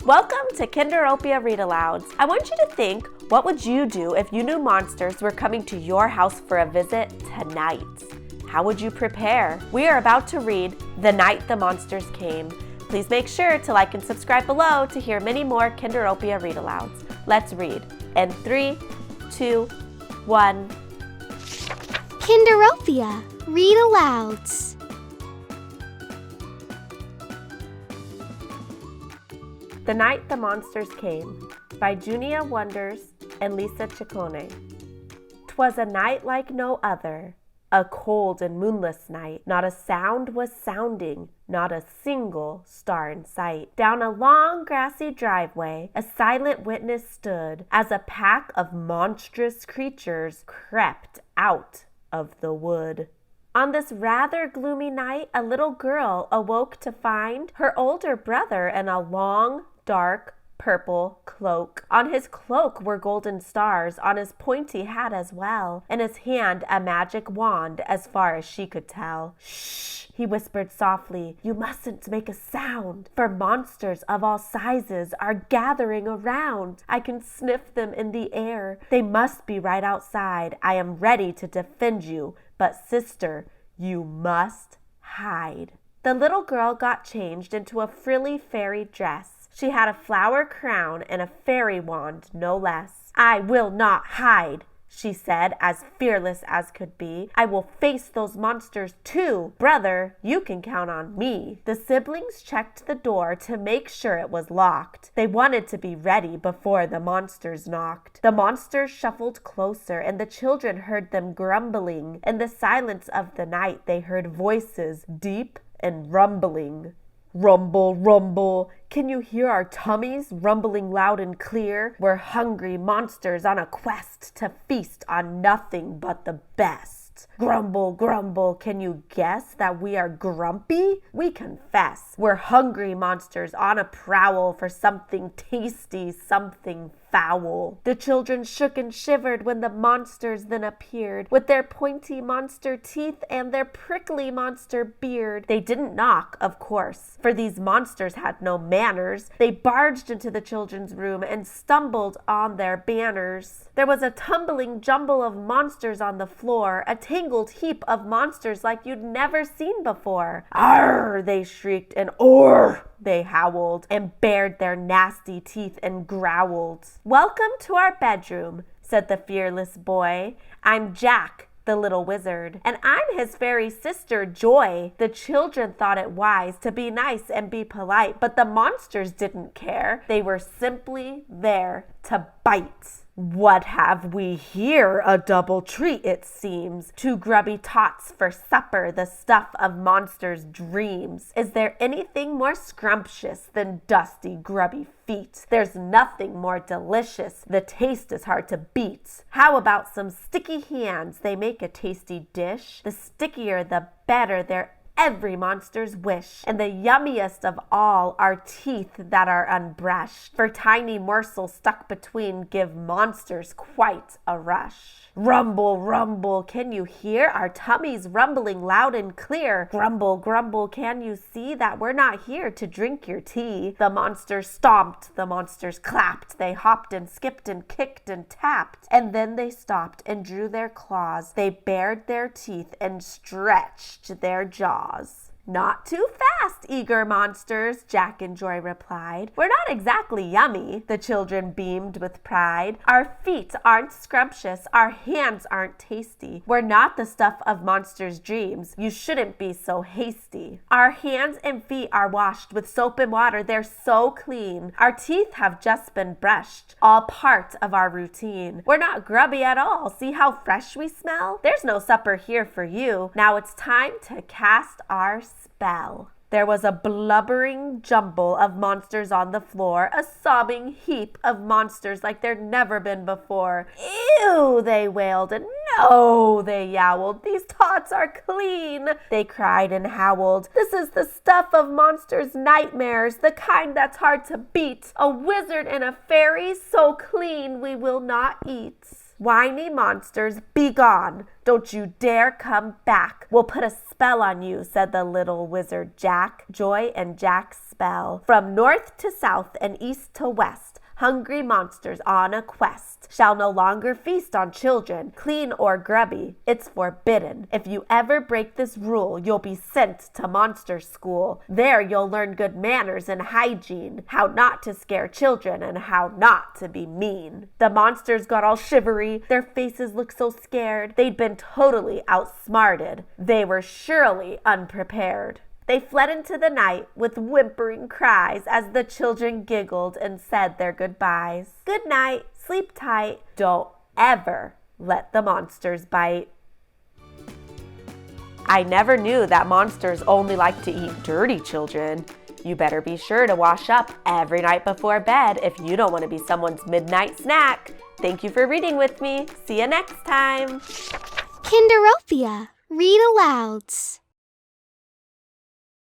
Welcome to Kinderopia Read Alouds. I want you to think, what would you do if you knew monsters were coming to your house for a visit tonight? How would you prepare? We are about to read The Night the Monsters Came. Please make sure to like and subscribe below to hear many more Kinderopia Read Alouds. Let's read. In 3, 2, 1. Kinderopia Read Alouds. The Night the Monsters Came by Junia Wonders and Lisa Ciccone. 'Twas a night like no other, a cold and moonless night. Not a sound was sounding, not a single star in sight. Down a long grassy driveway, a silent witness stood as a pack of monstrous creatures crept out of the wood. On this rather gloomy night, a little girl awoke to find her older brother in a long, dark, purple cloak. On his cloak were golden stars, on his pointy hat as well, in his hand a magic wand as far as she could tell. "Shh," he whispered softly, "you mustn't make a sound, for monsters of all sizes are gathering around. I can sniff them in the air. They must be right outside. I am ready to defend you, but sister, you must hide." The little girl got changed into a frilly fairy dress. She had a flower crown and a fairy wand, no less. "I will not hide," she said, as fearless as could be. "I will face those monsters too. Brother, you can count on me." The siblings checked the door to make sure it was locked. They wanted to be ready before the monsters knocked. The monsters shuffled closer, and the children heard them grumbling. In the silence of the night, they heard voices, deep and rumbling. "Rumble, rumble, can you hear our tummies rumbling loud and clear? We're hungry monsters on a quest to feast on nothing but the best. Grumble, grumble, can you guess that we are grumpy? We confess. We're hungry monsters on a prowl for something tasty, something foul." The children shook and shivered when the monsters then appeared, with their pointy monster teeth and their prickly monster beard. They didn't knock, of course, for these monsters had no manners. They barged into the children's room and stumbled on their banners. There was a tumbling jumble of monsters on the floor, a tangled heap of monsters like you'd never seen before. "Arr!" they shrieked, and "Orr!" they howled, and bared their nasty teeth and growled. "Welcome to our bedroom," said the fearless boy. "I'm Jack, the little wizard, and I'm his fairy sister, Joy." The children thought it wise to be nice and be polite, but the monsters didn't care. They were simply there to bite. "What have we here? A double treat, it seems. 2 grubby tots for supper, the stuff of monsters' dreams. Is there anything more scrumptious than dusty, grubby feet? There's nothing more delicious. The taste is hard to beat. How about some sticky hands? They make a tasty dish. The stickier, the better. They're every monster's wish. And the yummiest of all are teeth that are unbrushed, for tiny morsels stuck between give monsters quite a rush. "Rumble, rumble, can you hear our tummies rumbling loud and clear? Grumble, grumble, can you see that we're not here to drink your tea?" The monsters stomped, the monsters clapped, they hopped and skipped and kicked and tapped, and then they stopped and drew their claws. They bared their teeth and stretched their jaws. "Not too fast, eager monsters," Jack and Joy replied. "We're not exactly yummy," the children beamed with pride. "Our feet aren't scrumptious, our hands aren't tasty. We're not the stuff of monsters' dreams. You shouldn't be so hasty. Our hands and feet are washed with soap and water. They're so clean. Our teeth have just been brushed, all part of our routine. We're not grubby at all. See how fresh we smell? There's no supper here for you. Now it's time to cast our spell." There was a blubbering jumble of monsters on the floor, a sobbing heap of monsters like there'd never been before. "Ew," they wailed, and "No," they yowled. "These tots are clean," they cried and howled. "This is the stuff of monsters' nightmares, the kind that's hard to beat. A wizard and a fairy so clean we will not eat." Whiny monsters, be gone! Don't you dare come back! We'll put a spell on you, said the little wizard Jack. Joy and Jack's spell. From north to south and east to west, hungry monsters on a quest shall no longer feast on children, clean or grubby. It's forbidden. If you ever break this rule, you'll be sent to monster school. There you'll learn good manners and hygiene, how not to scare children and how not to be mean. The monsters got all shivery. Their faces looked so scared. They'd been totally outsmarted. They were surely unprepared. They fled into the night with whimpering cries as the children giggled and said their goodbyes. Good night, sleep tight, don't ever let the monsters bite. I never knew that monsters only like to eat dirty children. You better be sure to wash up every night before bed if you don't want to be someone's midnight snack. Thank you for reading with me. See you next time. Kinderopia. Read alouds.